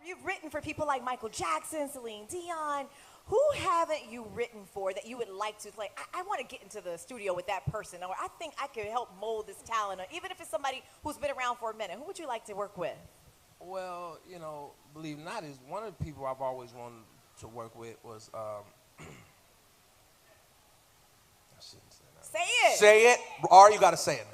You've written for people like Michael Jackson, Celine Dion. Who haven't you written for that you would like to, like, I want to get into the studio with that person, or I think I could help mold this talent, or even if it's somebody who's been around for a minute. Who would you like to work with? Well, you know, believe it or not, is one of the people I've always wanted to work with was, I shouldn't say that. Say it. Say it. Or you got to say it now.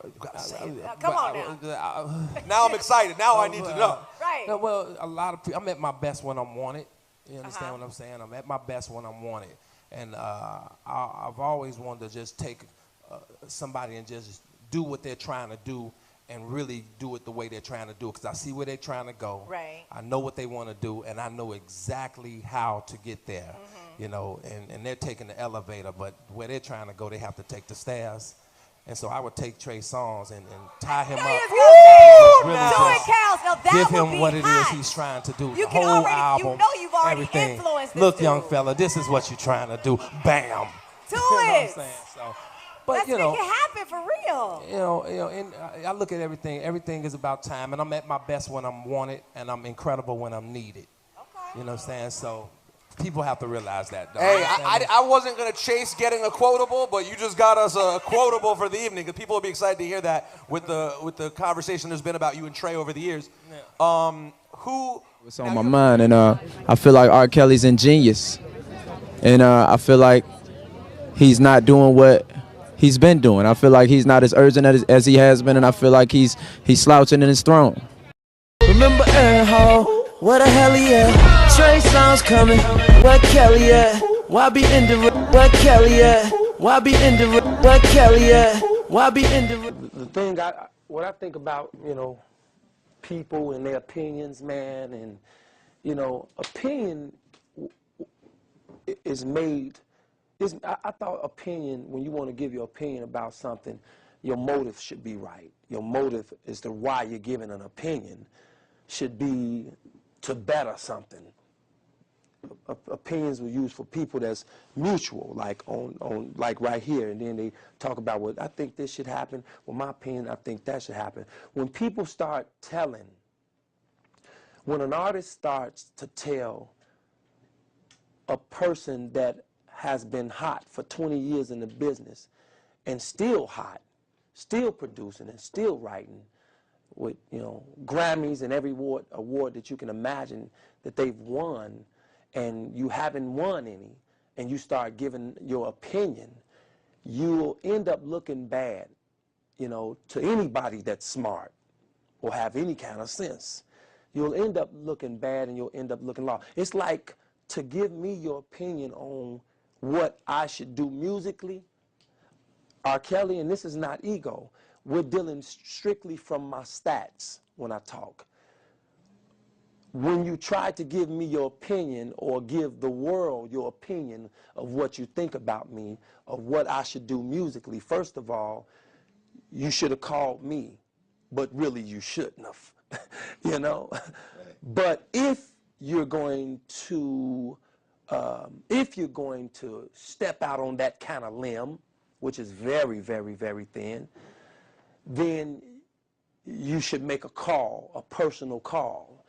You gotta say it. Come on now. Now I'm excited. Now I need to know. Right. Well, a lot of people, I'm at my best when I'm wanted. You understand what I'm saying? I'm at my best when I'm wanted. And I've always wanted to just take somebody and just do what they're trying to do and really do it the way they're trying to do it, because I see where they're trying to go. Right. I know what they want to do, and I know exactly how to get there. You know, and they're taking the elevator, but where they're trying to go, they have to take the stairs. And so I would take Trey Songz and tie him up. Give him what it is he's trying to do. The whole album, you know you've already everything. Influenced this Look, dude. young fella, this is what you're trying to do. Bam. Do You know what I'm it. saying? So, but Let's you know, make it happen for real. you know, and I look at everything. Everything is about time, and I'm at my best when I'm wanted, and I'm incredible when I'm needed. Okay. You know what I'm saying? So people have to realize that. Though. Hey, I wasn't going to chase getting a quotable, but you just got us a quotable for the evening, because people will be excited to hear that with the conversation there's been about you and Trey over the years. What's on my mind, and I feel like R. Kelly's ingenious, and I feel like he's not doing what he's been doing. I feel like he's not as urgent as he has been, and I feel like he's slouching in his throne. Remember Ho? Where the hell he at? Trey Songz coming. Where Kelly at? Why be in the where Kelly at? Why be in the where Kelly at? Why be in the thing what I think about, you know, people and their opinions, man, and you know, opinion is made. I thought opinion, when you want to give your opinion about something, your motive should be right. Your motive is to why you're giving an opinion should be to better something. Opinions were used for people that's mutual, like on like right here, and then they talk about, well, I think this should happen. Well, my opinion, I think that should happen. When people start telling, when an artist starts to tell a person that has been hot for 20 years in the business and still hot, still producing and still writing, with, you know, Grammys and every award that you can imagine that they've won, and you haven't won any, and you start giving your opinion, you'll end up looking bad, you know, to anybody that's smart or have any kind of sense. You'll end up looking bad, and you'll end up looking lost. It's like, to give me your opinion on what I should do musically, R. Kelly, and this is not ego, we're dealing strictly from my stats when I talk. When you try to give me your opinion, or give the world your opinion of what you think about me, of what I should do musically, first of all, you should have called me, but really you shouldn't have, you know? Right. But if you're going to step out on that kind of limb, which is very, very, very thin, then you should make a call, a personal call,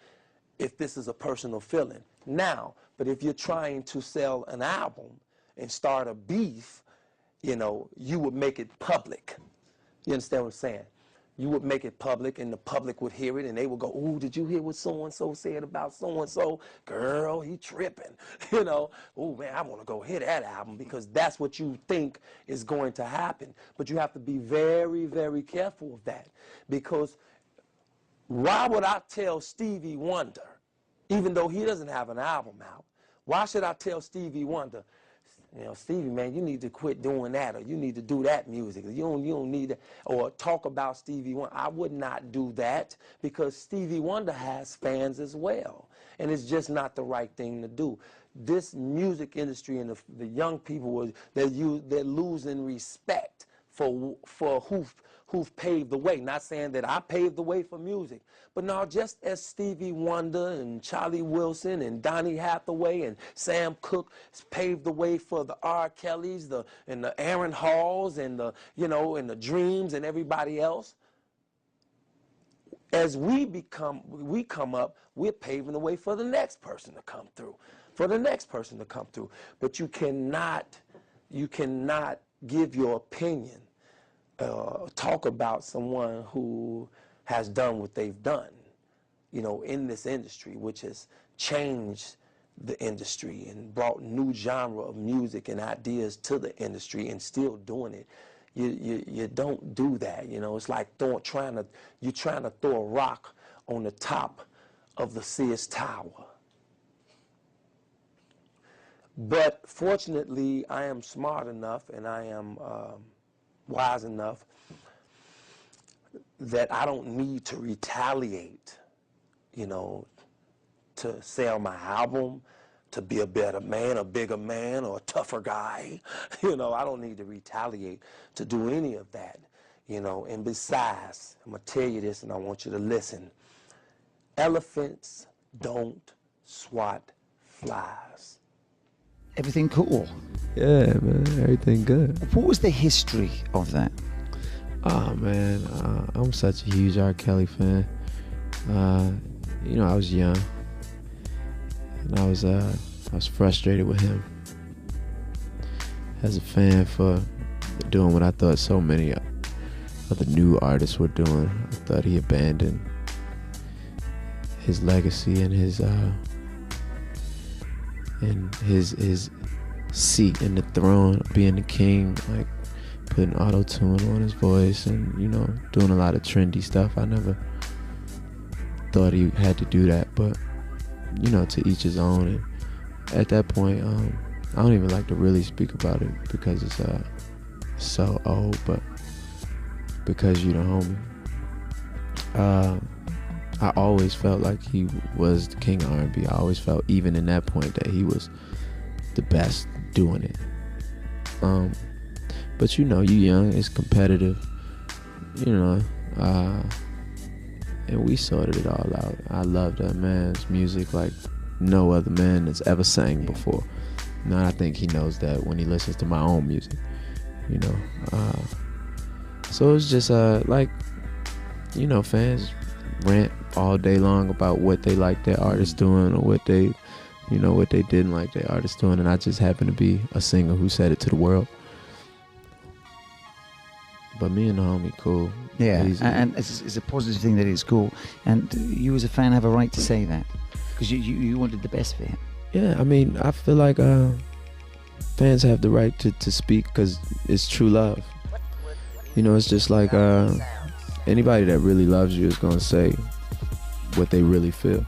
if this is a personal feeling. Now, but if you're trying to sell an album and start a beef, you know, you would make it public. You understand what I'm saying? You would make it public, and the public would hear it, and they would go, ooh, did you hear what so-and-so said about so-and-so? Girl, he tripping. You know, ooh, man, I want to go hear that album, because that's what you think is going to happen. But you have to be very, very careful of that, because why would I tell Stevie Wonder, even though he doesn't have an album out, why should I tell Stevie Wonder, you know, Stevie, man, you need to quit doing that, or you need to do that music. You don't need that, or talk about Stevie Wonder. I would not do that, because Stevie Wonder has fans as well, and it's just not the right thing to do. This music industry and the young people, they're losing respect for who've paved the way. Not saying that I paved the way for music, but no, just as Stevie Wonder and Charlie Wilson and Donny Hathaway and Sam Cooke paved the way for the R. Kellys, and the Aaron Halls, and the, you know, and the Dreams and everybody else. as we come up, we're paving the way for the next person to come through, But you cannot give your opinion, talk about someone who has done what they've done, in this industry, which has changed the industry and brought new genre of music and ideas to the industry and still doing it. You don't do that, It's like you're trying to throw a rock on the top of the Sears Tower. But fortunately, I am smart enough and I am wise enough that I don't need to retaliate, to sell my album, to be a better man, a bigger man, or a tougher guy. I don't need to retaliate to do any of that, And besides, I'm going to tell you this and I want you to listen. Elephants don't swat flies. Everything cool? Yeah, man, everything good. What was the history of that? Oh, man, I'm such a huge R. Kelly fan. I was young. And I was frustrated with him as a fan for doing what I thought so many other new artists were doing. I thought he abandoned his legacy and his seat in the throne, being the king, like putting auto-tune on his voice and doing a lot of trendy stuff. I never thought he had to do that, but to each his own. And at that point, I don't even like to really speak about it because it's so old, but because you the homie. I always felt like he was the king of R&B. I always felt, even in that point, that he was the best doing it. But you young, it's competitive, and we sorted it all out. I love that man's music like no other man that's ever sang before. Now I think he knows that when he listens to my own music, So it's just fans rant all day long about what they like their artist doing or what they didn't like their artist doing, and I just happen to be a singer who said it to the world. But me and the homie cool. Yeah, and it's a positive thing that it's cool. And you as a fan have a right to say that because you wanted the best for him. Yeah, I mean, I feel like fans have the right to speak because it's true love. It's just like anybody that really loves you is going to say what they really feel.